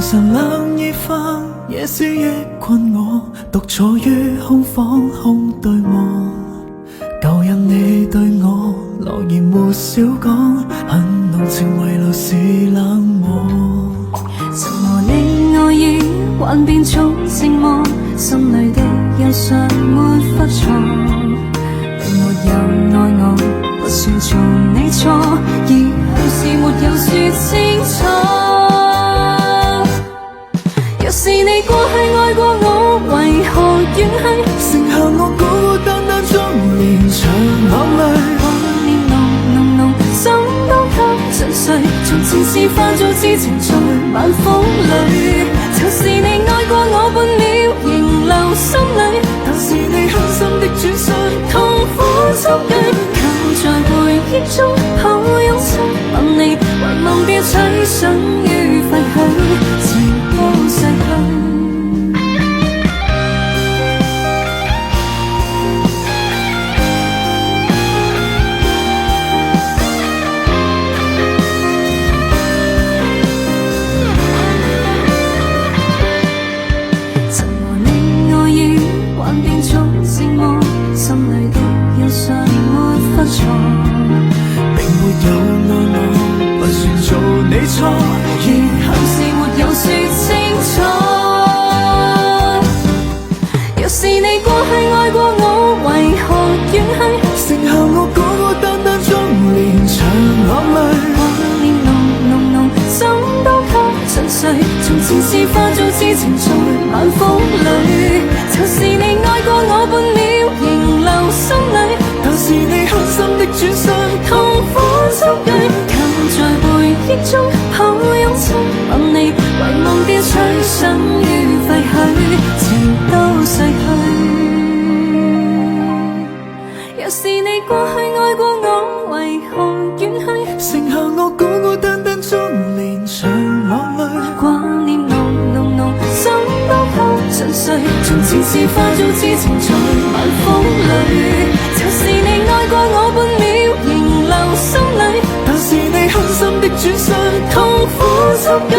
常冷意翻，夜思憶困我，獨坐於空房空對望。舊日你對我諾言沒少講，很濃情遺留是冷漠。曾和你愛意幻變種寂寞，心裏的憂傷沒法藏。並沒有愛我，不算做你錯，以後是沒有說清楚。若是你過去愛過我，為何遠去？剩下我孤孤單單中連場落淚。掛念濃濃濃，怎都給盡碎。從前是化作知情在晚風裏，就是你愛過我半秒，仍留心裏。但是你狠心的轉身，痛苦遭遇，靠在回憶中抱擁親吻你，還忘掉取想於廢墟，情都逝去。並沒有愛我，不算做你錯，以後是沒有說清楚。若是你過去愛過我，為何遠去？剩下我孤孤單單中連場落淚。掛念濃濃濃，怎都給盡碎。從前是化作知情在晚風裏，就是你愛過我半秒，仍留心裏。但是你狠心的轉身，痛苦遭遇，靠在回憶中抱擁親吻你，遺忘掉取想於廢墟，情都逝去。若是你過去愛過我，為何遠去？剩下我孤孤單單中連場落淚。掛念濃濃濃，心都給盡碎。從前是化作知情在晚風裏，就是你愛過我半秒，仍留心裏。但是你狠心的轉身，痛苦遭遇。